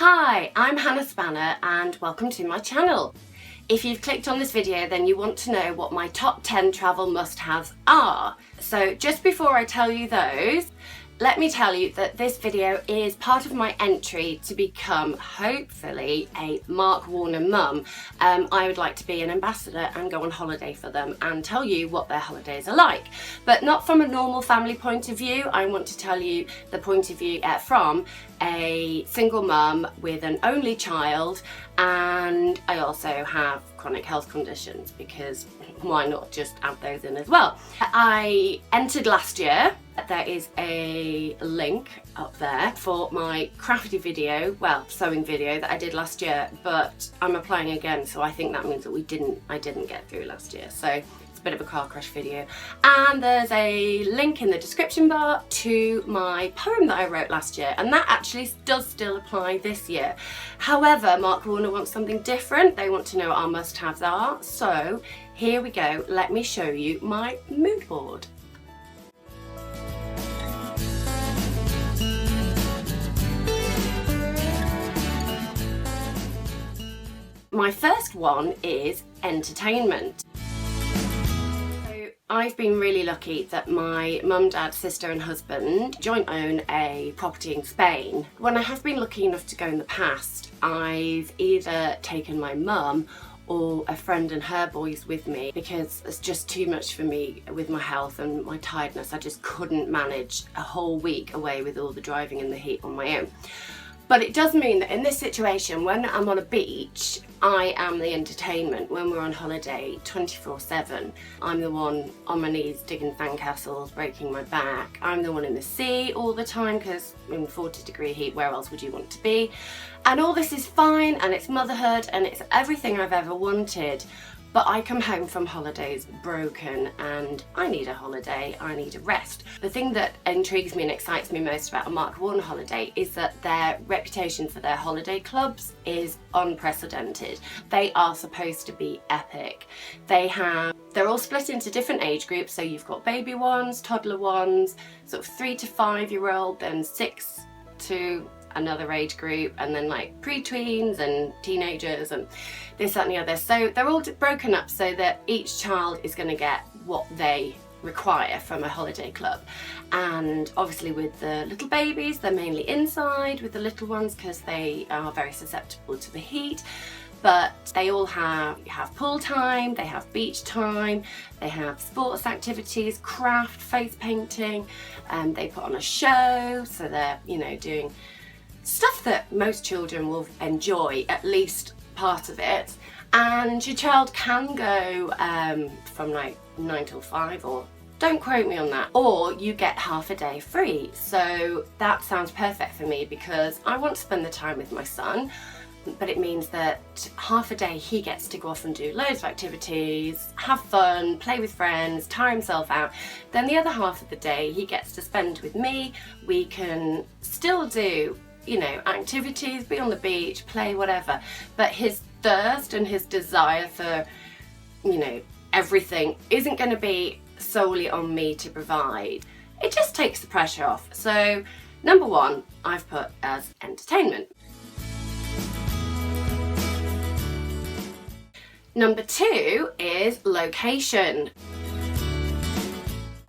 Hi, I'm Hannah Spanner and welcome to my channel. If you've clicked on this video, then you want to know what my top 10 travel must-haves are. So just before I tell you those, let me tell you that this video is part of my entry to become, hopefully, a Mark Warner mum. I would like to be an ambassador and go on holiday for them and tell you what their holidays are like. But not from a normal family point of view. I want to tell you the point of view from a single mum with an only child, and I also have chronic health conditions, because why not just add those in as well. I entered last year. There is a link up there for my crafty video, well, sewing video that I did last year, but I'm applying again, so I think that means that I didn't get through last year. So it's a bit of a car crash video. And there's a link in the description bar to my poem that I wrote last year, and that actually does still apply this year. However, Mark Warner wants something different. They want to know what our must-haves are. So here we go. Let me show you my mood board. My first one is entertainment. So I've been really lucky that my mum, dad, sister and husband joint own a property in Spain. When I have been lucky enough to go in the past, I've either taken my mum or a friend and her boys with me, because it's just too much for me with my health and my tiredness. I just couldn't manage a whole week away with all the driving and the heat on my own. But it does mean that in this situation, when I'm on a beach, I am the entertainment. When we're on holiday 24/7, I'm the one on my knees digging sandcastles, breaking my back. I'm the one in the sea all the time, because in 40-degree heat, where else would you want to be? And all this is fine, and it's motherhood, and it's everything I've ever wanted. But I come home from holidays broken, and I need a holiday, I need a rest. The thing that intrigues me and excites me most about a Mark Warner holiday is that their reputation for their holiday clubs is unprecedented. They are supposed to be epic. They're all split into different age groups, so you've got baby ones, toddler ones, sort of 3 to 5 year old, then 6 to another age group, and then like pre-tweens and teenagers and this, that and the other. So they're all broken up so that each child is going to get what they require from a holiday club. And obviously with the little babies, they're mainly inside with the little ones because they are very susceptible to the heat. But they all have pool time, they have beach time, they have sports activities, craft, face painting, and they put on a show, so they're, you know, doing stuff that most children will enjoy, at least part of it. And your child can go from like 9 till 5, or don't quote me on that, or you get half a day free. So that sounds perfect for me, because I want to spend the time with my son, but it means that half a day he gets to go off and do loads of activities, have fun, play with friends, tire himself out. Then the other half of the day he gets to spend with me. We can still do, you know, activities, be on the beach, play, whatever, but his thirst and his desire for, you know, everything isn't going to be solely on me to provide. It just takes the pressure off. So number one I've put as entertainment. Number two is location.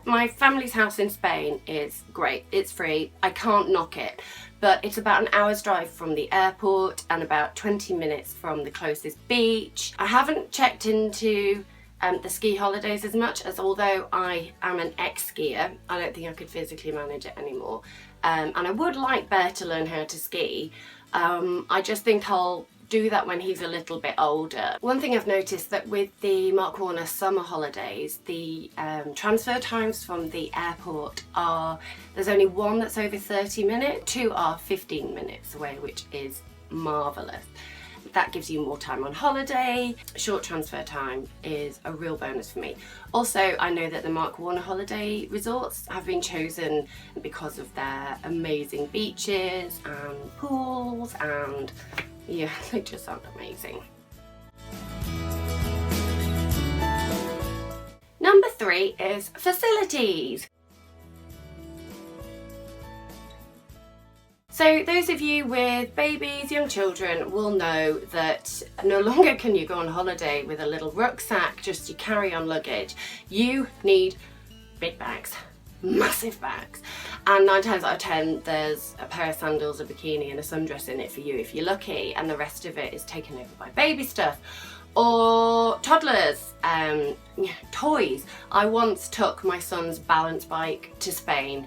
My family's house in Spain is great. It's free. I can't knock it. But it's about an hour's drive from the airport and about 20 minutes from the closest beach. I haven't checked into the ski holidays as much, as although I am an ex-skier, I don't think I could physically manage it anymore. And I would like Bear to learn how to ski. I just think I'll do that when he's a little bit older. One thing I've noticed that with the Mark Warner summer holidays, the transfer times from the airport there's only one that's over 30 minutes, 2 are 15 minutes away, which is marvellous. That gives you more time on holiday. Short transfer time is a real bonus for me. Also, I know that the Mark Warner holiday resorts have been chosen because of their amazing beaches and pools, and yeah, they just sound amazing. Number 3 is facilities. So those of you with babies, young children will know that no longer can you go on holiday with a little rucksack, just your carry-on luggage. You need big bags, massive bags. And 9 times out of 10 there's a pair of sandals, a bikini and a sundress in it for you if you're lucky, and the rest of it is taken over by baby stuff or toddlers, toys. I once took my son's balance bike to Spain.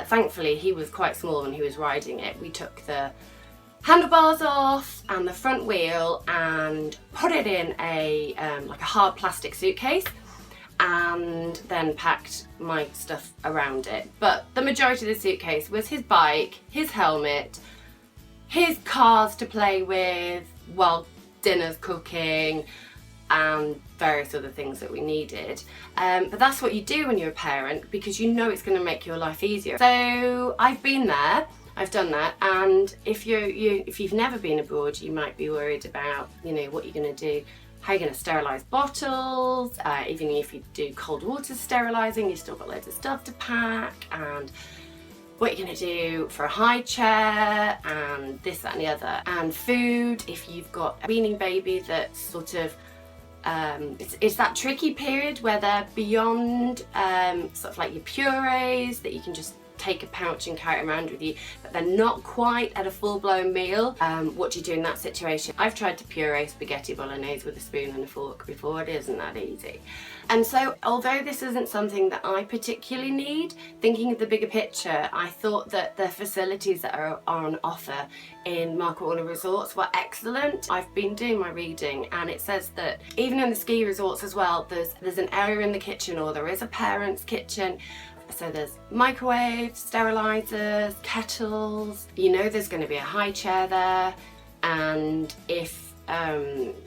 Thankfully he was quite small when he was riding it. We took the handlebars off and the front wheel and put it in a like a hard plastic suitcase, and then packed my stuff around it. But the majority of the suitcase was his bike, his helmet, his cars to play with while dinner's cooking, and various other things that we needed. But that's what you do when you're a parent, because you know it's going to make your life easier. So I've been there, I've done that, and if you've never been abroad, you might be worried about, you know, what you're going to do, how you're going to sterilise bottles. Even if you do cold water sterilising, you've still got loads of stuff to pack, and what you're going to do for a high chair, and this, that and the other, and food. If you've got a weaning baby that's sort of it's that tricky period where they're beyond sort of like your purees that you can just take a pouch and carry it around with you, but they're not quite at a full-blown meal. What do you do in that situation? I've tried to puree spaghetti bolognese with a spoon and a fork before. It isn't that easy. And so although this isn't something that I particularly need, thinking of the bigger picture, I thought that the facilities that are on offer in Mark Warner resorts were excellent. I've been doing my reading, and it says that even in the ski resorts as well, there's an area in the kitchen, or there is a parent's kitchen. So there's microwaves, sterilisers, kettles. You know there's going to be a high chair there, and if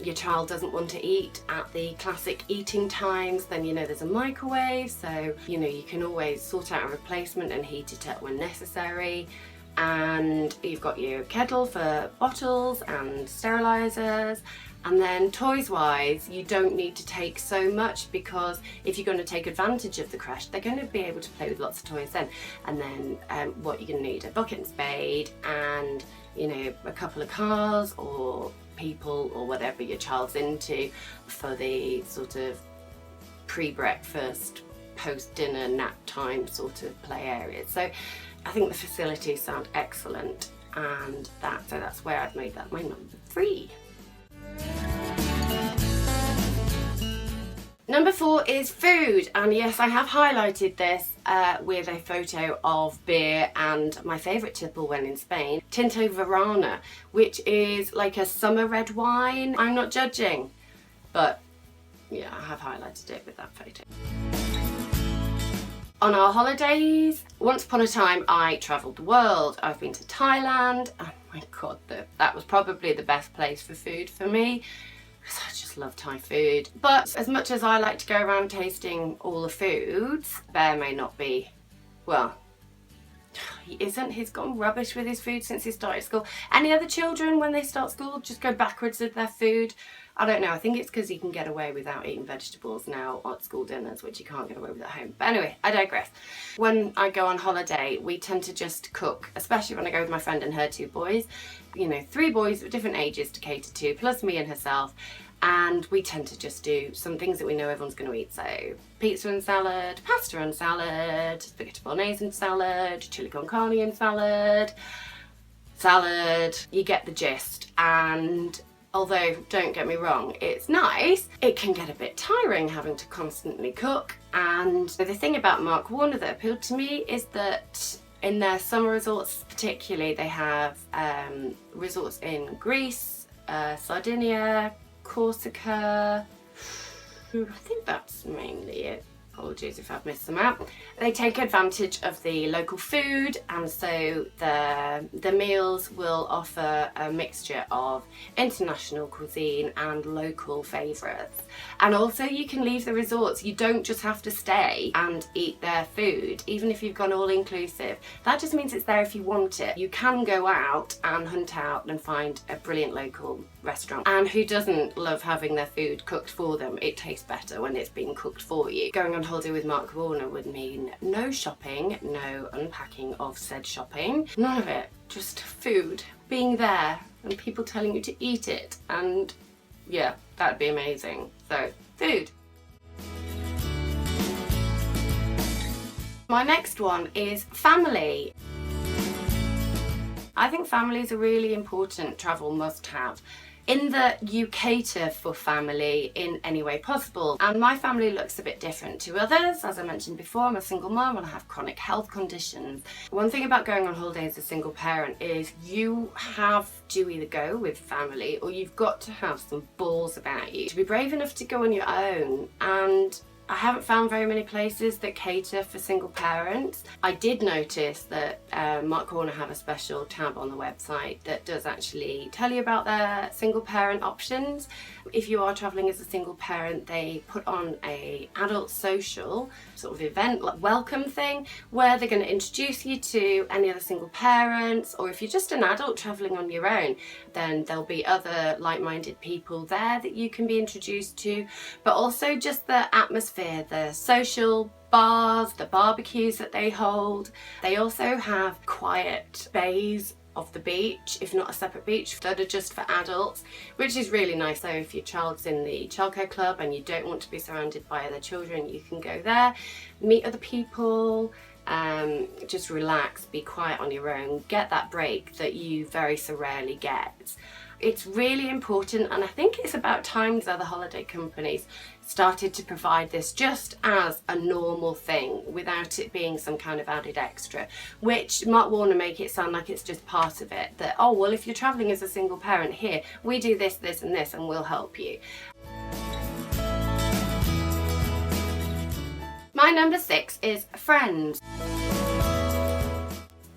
your child doesn't want to eat at the classic eating times, then you know there's a microwave, so you know you can always sort out a replacement and heat it up when necessary. And you've got your kettle for bottles and sterilisers. And then toys wise, you don't need to take so much, because if you're going to take advantage of the creche, they're going to be able to play with lots of toys then. And then what you're going to need, a bucket and spade, and you know, a couple of cars or people or whatever your child's into for the sort of pre-breakfast, post-dinner, nap time sort of play areas. So I think the facilities sound excellent, and that's where I've made that my number 3. Number 4 is food, and yes, I have highlighted this with a photo of beer and my favourite tipple when in Spain, Tinto Verana, which is like a summer red wine. I'm not judging, but yeah, I have highlighted it with that photo. On our holidays, once upon a time I travelled the world. I've been to Thailand. Oh my god, that was probably the best place for food for me, because I just love Thai food. But as much as I like to go around tasting all the foods, Bear may not be, well, he isn't. He's gone rubbish with his food since he started school. Any other children, when they start school, just go backwards with their food? I don't know. I think it's because he can get away without eating vegetables now at school dinners, which you can't get away with at home. But anyway, I digress. When I go on holiday, we tend to just cook, especially when I go with my friend and her 2 boys. You know, 3 boys of different ages to cater to, plus me and herself. And we tend to just do some things that we know everyone's going to eat. So pizza and salad, pasta and salad, spaghetti bolognese and salad, chili con carne and salad. You get the gist. And although, don't get me wrong, it's nice, it can get a bit tiring having to constantly cook. And the thing about Mark Warner that appealed to me is that in their summer resorts particularly, they have resorts in Greece, Sardinia, Corsica. I think that's mainly it. Apologies if I've missed them out. They take advantage of the local food, and so the meals will offer a mixture of international cuisine and local favourites. And also you can leave the resorts. You don't just have to stay and eat their food, even if you've gone all inclusive. That just means it's there if you want it. You can go out and hunt out and find a brilliant local restaurant. And who doesn't love having their food cooked for them? It tastes better when it's being cooked for you. Going on holiday with Mark Warner would mean no shopping, no unpacking of said shopping, none of it, just food, being there and people telling you to eat it, and yeah, that'd be amazing. So, food. My next one is family. I think family is a really important travel must-have, in that you cater for family in any way possible. And my family looks a bit different to others. As I mentioned before, I'm a single mum and I have chronic health conditions. One thing about going on holiday as a single parent is you have to either go with family or you've got to have some balls about you to be brave enough to go on your own. And I haven't found very many places that cater for single parents. I did notice that Mark Warner have a special tab on the website that does actually tell you about their single parent options. If you are travelling as a single parent, they put on a adult social sort of event, like welcome thing, where they're going to introduce you to any other single parents, or if you're just an adult travelling on your own, then there'll be other like-minded people there that you can be introduced to. But also just the atmosphere, the social bars, the barbecues that they hold. They also have quiet bays of the beach, if not a separate beach, that are just for adults, which is really nice. So if your child's in the childcare club and you don't want to be surrounded by other children, you can go there, meet other people, just relax, be quiet on your own, get that break that you very so rarely get. It's really important, and I think it's about time that other holiday companies started to provide this just as a normal thing without it being some kind of added extra, which Mark Warner make it sound like it's just part of it, that, oh well, if you're travelling as a single parent, here we do this, this and this and we'll help you. My number 6 is friends.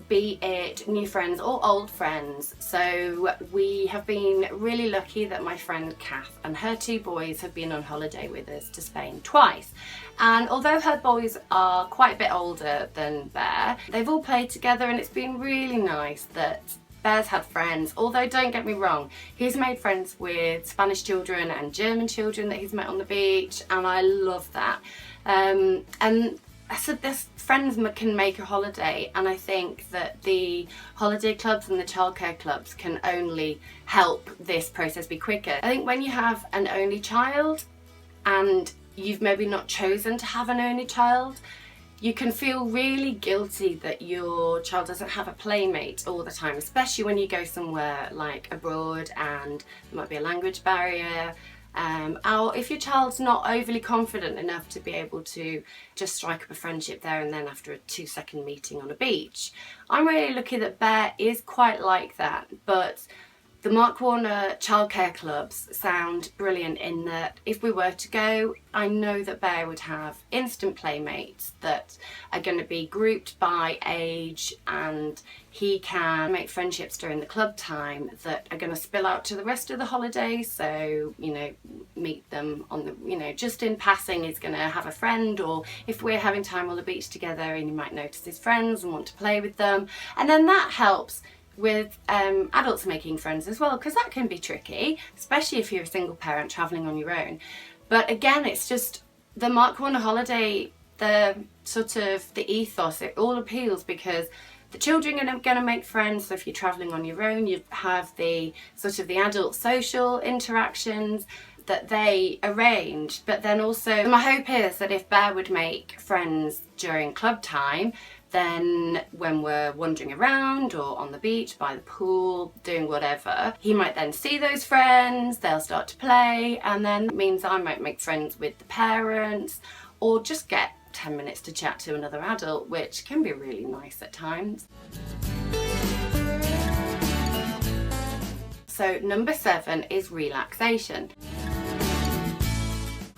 Be it new friends or old friends. So we have been really lucky that my friend Kath and her 2 boys have been on holiday with us to Spain twice. And although her boys are quite a bit older than Bear, they've all played together, and it's been really nice that Bear's had friends. Although, don't get me wrong, he's made friends with Spanish children and German children that he's met on the beach, and I love that. And so this friends can make a holiday, and I think that the holiday clubs and the childcare clubs can only help this process be quicker. I think when you have an only child and you've maybe not chosen to have an only child, you can feel really guilty that your child doesn't have a playmate all the time, especially when you go somewhere like abroad and there might be a language barrier. Or if your child's not overly confident enough to be able to just strike up a friendship there and then after a 2-second meeting on a beach. I'm really lucky that Bear is quite like that, but the Mark Warner childcare clubs sound brilliant in that if we were to go, I know that Bear would have instant playmates that are going to be grouped by age, and he can make friendships during the club time that are going to spill out to the rest of the holidays. So, you know, meet them on the, you know, just in passing, he's going to have a friend, or if we're having time on the beach together, and you might notice his friends and want to play with them. And then that helps with adults making friends as well, because that can be tricky, especially if you're a single parent travelling on your own. But again, it's just the Mark Warner holiday, the sort of the ethos, it all appeals because the children are going to make friends. So if you're travelling on your own, you have the sort of the adult social interactions that they arrange. But then also my hope is that if Bear would make friends during club time, then when we're wandering around or on the beach, by the pool, doing whatever, he might then see those friends, they'll start to play, and then it means I might make friends with the parents or just get 10 minutes to chat to another adult, which can be really nice at times. So number 7 is relaxation.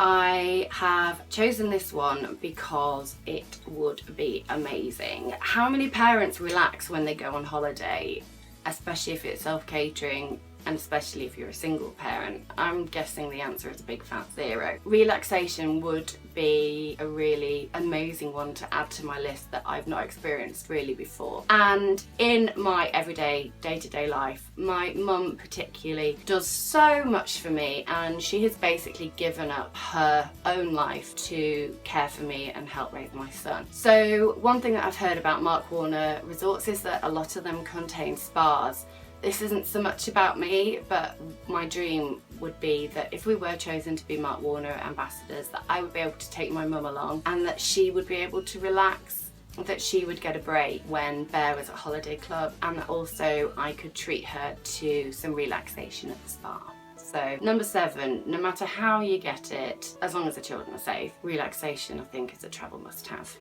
I have chosen this one because it would be amazing. How many parents relax when they go on holiday, especially if it's self-catering? and especially if you're a single parent, I'm guessing the answer is a big fat 0. Relaxation would be a really amazing one to add to my list that I've not experienced really before. And in my everyday, day-to-day life, my mum particularly does so much for me, and she has basically given up her own life to care for me and help raise my son. So one thing that I've heard about Mark Warner resorts is that a lot of them contain spas. This isn't so much about me, but my dream would be that if we were chosen to be Mark Warner ambassadors, that I would be able to take my mum along and that she would be able to relax, that she would get a break when Bear was at Holiday Club, and that also I could treat her to some relaxation at the spa. So number 7, no matter how you get it, as long as the children are safe, relaxation I think is a travel must-have.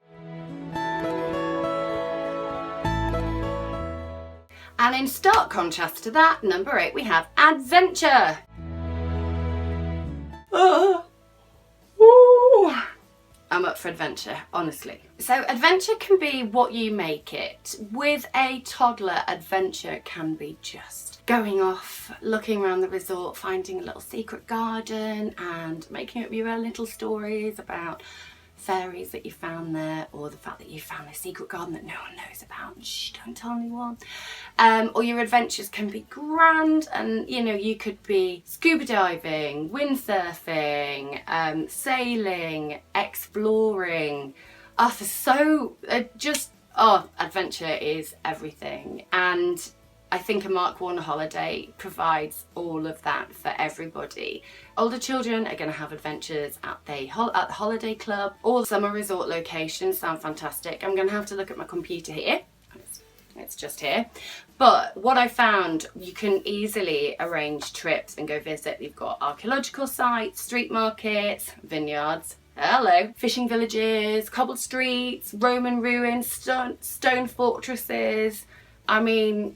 And in stark contrast to that, number 8, we have adventure. I'm up for adventure, honestly. So adventure can be what you make it. With a toddler, adventure can be just going off, looking around the resort, finding a little secret garden and making up your own little stories about fairies that you found there, or the fact that you found a secret garden that no one knows about and shh, don't tell anyone. Or your adventures can be grand, and you know, you could be scuba diving, windsurfing, sailing, exploring. Adventure is everything, and I think a Mark Warner holiday provides all of that for everybody. Older children are going to have adventures at the holiday club. All summer resort locations sound fantastic. I'm going to have to look at my computer here. It's just here. But what I found, you can easily arrange trips and go visit. You've got archaeological sites, street markets, vineyards, hello, fishing villages, cobbled streets, Roman ruins, stone fortresses. I mean,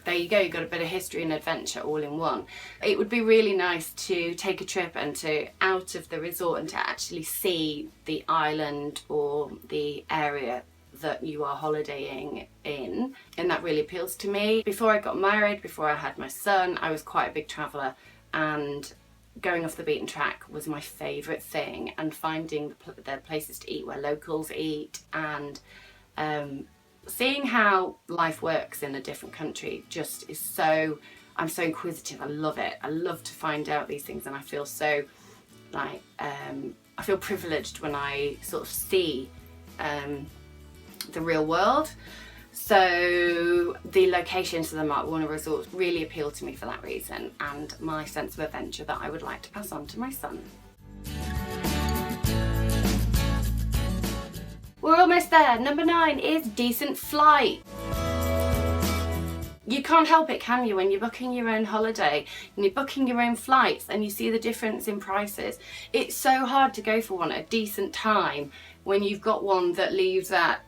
there you go, you've got a bit of history and adventure all in one. It would be really nice to take a trip and to out of the resort and to actually see the island or the area that you are holidaying in, and that really appeals to me. Before I got married, before I had my son, I was quite a big traveller, and going off the beaten track was my favourite thing, and finding the places to eat where locals eat, and seeing how life works in a different country just is so, I'm so inquisitive. I love it. I love to find out these things, and I feel so like, I feel privileged when I sort of see the real world. So the locations of the Mark Warner resorts really appeal to me for that reason, and my sense of adventure that I would like to pass on to my son. We're almost there. Number 9 is decent flight. You can't help it, can you, when you're booking your own holiday and you're booking your own flights and you see the difference in prices. It's so hard to go for one at a decent time when you've got one that leaves at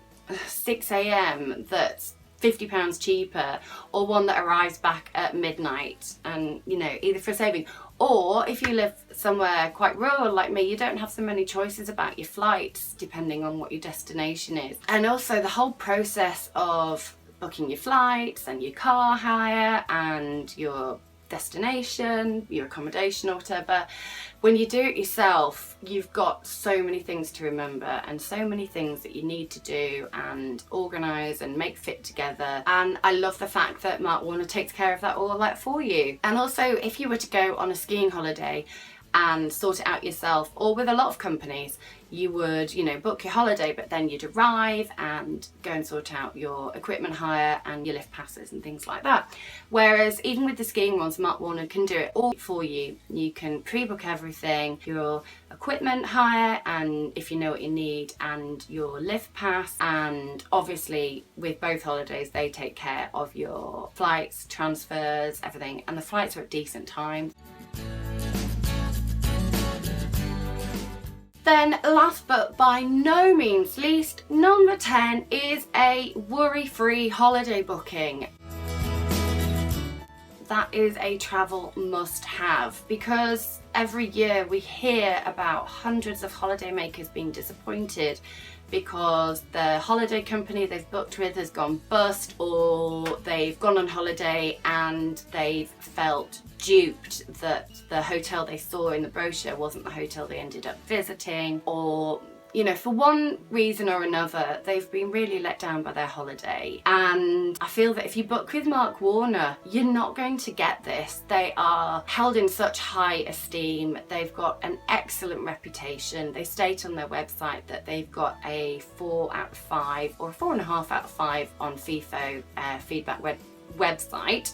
6 a.m. that's £50 cheaper, or one that arrives back at midnight, and you know, either for saving, or if you live somewhere quite rural like me, you don't have so many choices about your flights depending on what your destination is. And also the whole process of booking your flights and your car hire and your destination, your accommodation or whatever, when you do it yourself, you've got so many things to remember and so many things that you need to do and organise and make fit together. And I love the fact that Mark Warner takes care of that all like for you. And also, if you were to go on a skiing holiday and sort it out yourself, or with a lot of companies, you would, you know, book your holiday, but then you'd arrive and go and sort out your equipment hire and your lift passes and things like that. Whereas even with the skiing ones, Mark Warner can do it all for you. You can pre-book everything, your equipment hire, and if you know what you need, and your lift pass, and obviously with both holidays they take care of your flights, transfers, everything, and the flights are at decent times. Then last but by no means least, number 10 is a worry-free holiday booking. That is a travel must-have, because every year we hear about hundreds of holidaymakers being disappointed because the holiday company they've booked with has gone bust, or they've gone on holiday and they've felt duped that the hotel they saw in the brochure wasn't the hotel they ended up visiting, or you know, for one reason or another, they've been really let down by their holiday. And I feel that if you book with Mark Warner, you're not going to get this. They are held in such high esteem. They've got an excellent reputation. They state on their website that they've got a 4 out of 5 or a 4.5 out of 5 on FIFO feedback website,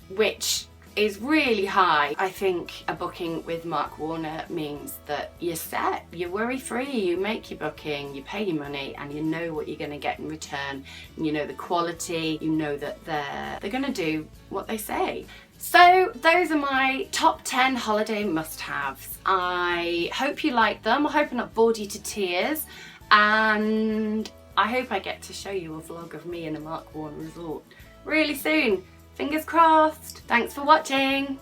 which is really high. I think a booking with Mark Warner means that you're set, you're worry free, you make your booking, you pay your money, and you know what you're going to get in return. You know the quality, you know that they're going to do what they say. So those are my top 10 holiday must-haves. I hope you like them. I hope I'm not bored you to tears, and I hope I get to show you a vlog of me in a Mark Warner resort really soon. Fingers crossed. Thanks for watching.